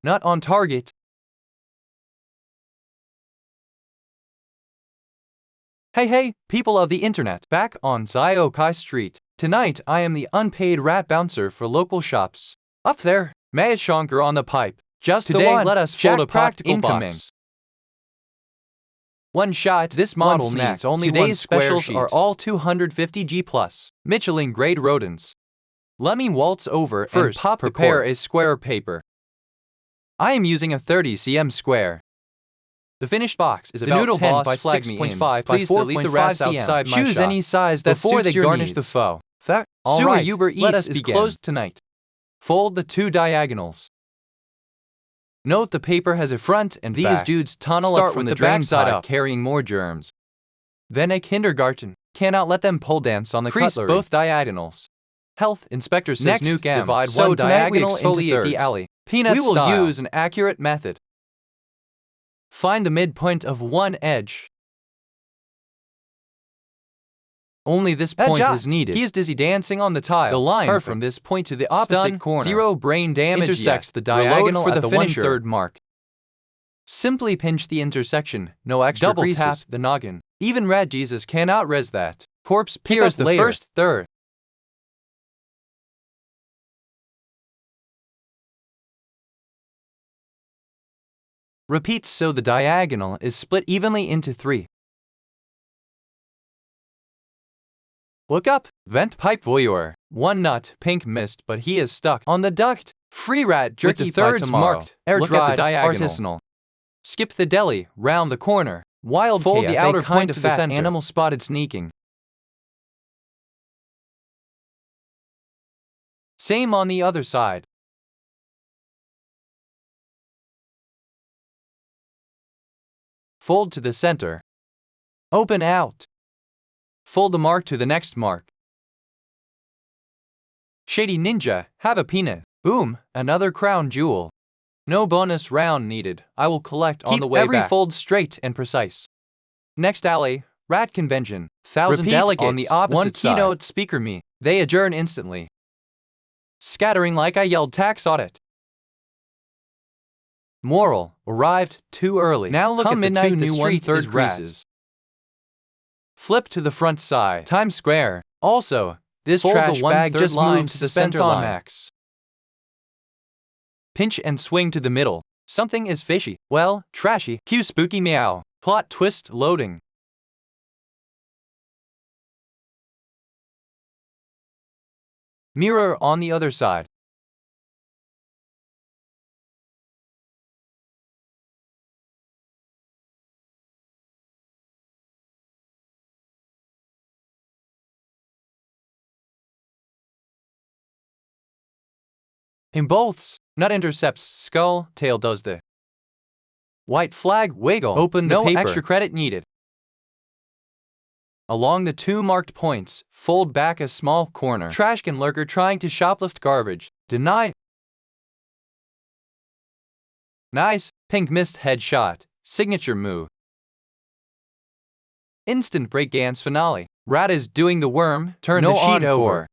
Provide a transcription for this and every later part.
Not on target. Hey, people of the internet, back on Ziokai Street. Tonight, I am the unpaid rat bouncer for local shops. Up there, Maya Shankar on the pipe. Just today, let us fold a practical incoming. Box. One shot, this model needs only today's specials are all 250G plus. Michelin grade rodents. Let me waltz over first. And prepare a square paper. I am using a 30 cm square. The finished box is about 10 by 6.5. Please delete the rats outside my shop. Choose any size that before they garnish the foe. Alright, Uber Eats is closed tonight. Fold the two diagonals. Note the paper has a front and back. These dudes tunnel up from the drain side up, carrying more germs. Then a kindergarten. Cannot let them pole dance on the cutlery. Both diagonals. Health inspector says next, divide so one diagonal into the alley. Peanut we will style. Use an accurate method. Find the midpoint of one edge. Only this point is needed. He is dizzy dancing on the tile. The line from this point to the opposite corner. Zero brain damage intersects the diagonal for the 1/3 mark. Simply pinch the intersection. No extra double greases. Tap the noggin. Even Red Jesus cannot res that. Corpse pierce the later. First third. Repeats so the diagonal is split evenly into 3. Look up, vent pipe voyeur. One nut, pink mist, but he is stuck on the duct. Free rat jerky with the thirds marked. Air dried artisanal. Skip the deli, round the corner. Wild fold KFA the outer point to the center. Animal spotted sneaking. Same on the other side. Fold to the center. Open out. Fold the mark to the next mark. Shady Ninja, have a peanut. Boom, another crown jewel. No bonus round needed. I will collect on the way back. Keep every fold straight and precise. Next alley, rat convention. 1,000 delegates on the opposite one side. One keynote speaker me. They adjourn instantly. Scattering like I yelled tax audit. Moral, arrived too early. Now look at midnight, the two new 1/3 creases. Flip to the front side. Times Square. Also, this fold trash bag just moved to the center line. Max. Pinch and swing to the middle. Something is fishy. Well, trashy. Cue spooky meow. Plot twist loading. Mirror on the other side. In boths, nut intercepts skull, tail does the white flag wiggle. Open the paper. No extra credit needed. Along the two marked points, fold back a small corner. Trash can lurker trying to shoplift garbage. Deny. Nice. Pink mist headshot. Signature move. Instant breakdance finale. Rat is doing the worm. Turn the sheet over.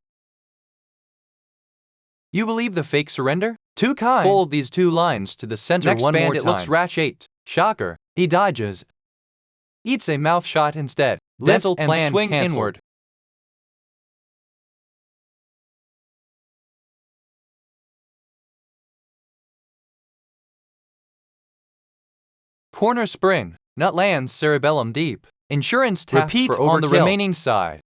You believe the fake surrender? Too kind. Fold these two lines to the center. Next one more time. It looks rat 8. Shocker. He dodges. Eats a mouth shot instead. Dental and plan swing canceled. Inward. Corner spring. Nut lands cerebellum deep. Insurance tap repeat for on the remaining side.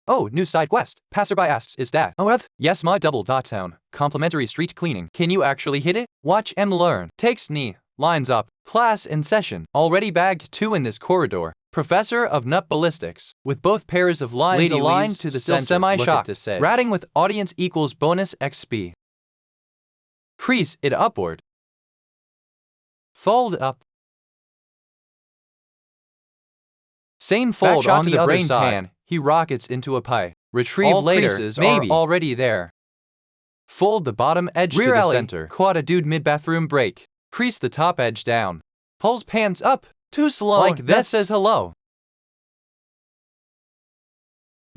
Oh, new side quest. Passerby asks, is that? Oh, yes, my double dot town. Complimentary street cleaning. Can you actually hit it? Watch and learn. Takes knee. Lines up. Class in session. Already bagged 2 in this corridor. Professor of nut ballistics. With both pairs of lines lady aligned to the center. Semi-shocked. Ratting with audience equals bonus XP. Crease it upward. Fold up. Same fold on the other side. Pan. He rockets into a pie. Retrieve all later. Creases maybe. Are already there. Fold the bottom edge rear to the alley. Center. Quad a dude mid-bathroom break. Crease the top edge down. Pulls pants up. Too slow. Like that says hello.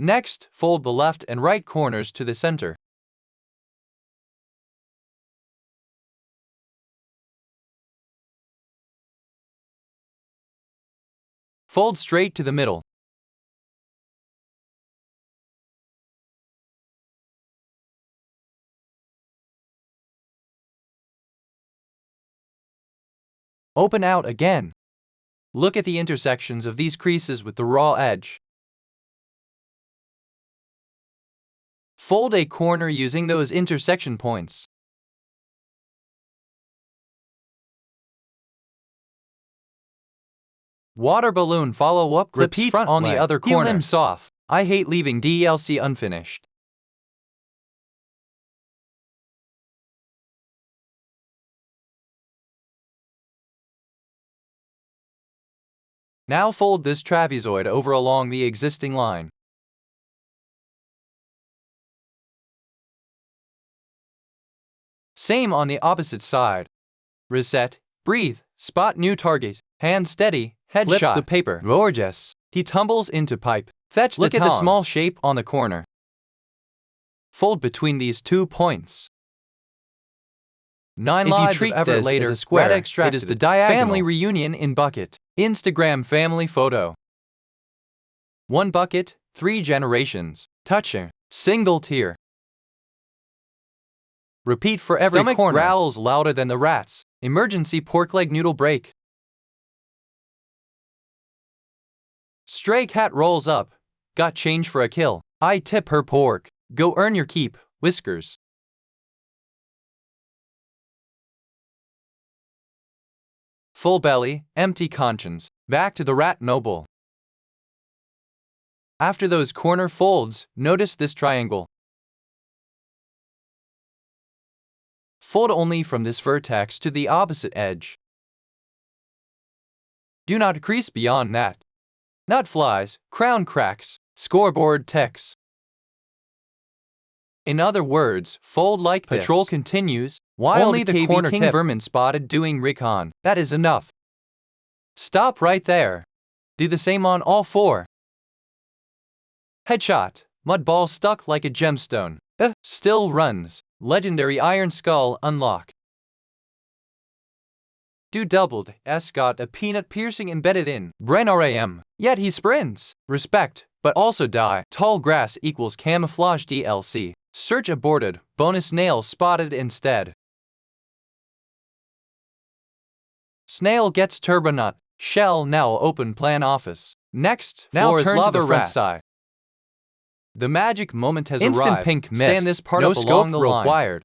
Next, fold the left and right corners to the center. Fold straight to the middle. Open out again. Look at the intersections of these creases with the raw edge. Fold a corner using those intersection points. Water balloon follow-up clips. Repeat front on leg. The other corner. Peel limbs off. I hate leaving DLC unfinished. Now fold this trapezoid over along the existing line. Same on the opposite side. Reset, breathe, spot new target, hand steady, headshot. Flip the paper. Gorgeous. He tumbles into pipe. Fetch the tongs. Look at the small shape on the corner. Fold between these 2 points. 9 lives of effort later, as a square, it is the diagonal. Family reunion in bucket. Instagram family photo. 1 bucket, 3 generations. Toucher. Single tear. Repeat for every corner. Stomach growls louder than the rats. Emergency pork leg noodle break. Stray cat rolls up. Got change for a kill. I tip her pork. Go earn your keep. Whiskers. Full belly, empty conscience. Back to the rat noble. After those corner folds, notice this triangle. Fold only from this vertex to the opposite edge. Do not crease beyond that. Nut flies, crown cracks, scoreboard ticks. In other words, fold like this. Patrol continues. While only the corner king vermin spotted doing recon. That is enough. Stop right there. Do the same on all 4. Headshot. Mud ball stuck like a gemstone. Still runs. Legendary iron skull unlock. Do doubled. S got a peanut piercing embedded in. Bren RAM. Yet he sprints. Respect, but also die. Tall grass equals camouflage DLC. Search aborted. Bonus nail spotted instead. Snail gets turbonut. Shell now open plan office. Next, now turn to the front side. The magic moment has arrived. Instant pink mist. Stand this part up along the line. Required.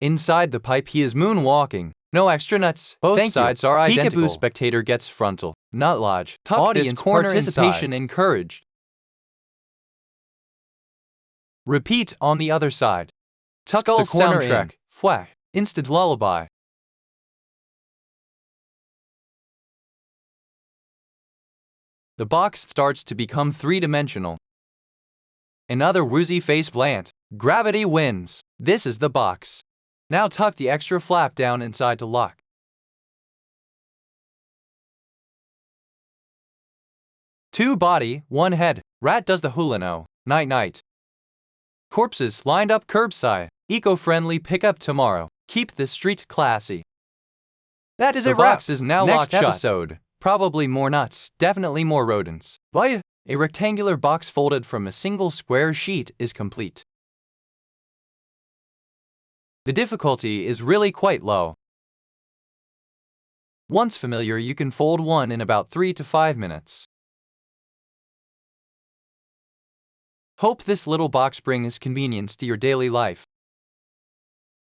Inside the pipe he is moonwalking. No extra nuts. Both sides are identical. Peekaboo spectator gets frontal. Nut lodge. Audience participation encouraged. Repeat on the other side. Tuck the soundtrack. Fwah. Instant lullaby. The box starts to become 3-dimensional. Another woozy face plant. Gravity wins. This is the box. Now tuck the extra flap down inside to lock. Two body, one head. Rat does the hulano. Night night. Corpses lined up curbside. Eco-friendly pickup tomorrow. Keep the street classy. That is a wrap. The box is now locked shut. Next episode. Probably more nuts, definitely more rodents. Why? A rectangular box folded from a single square sheet is complete. The difficulty is really quite low. Once familiar, you can fold one in about 3 to 5 minutes. Hope this little box brings convenience to your daily life.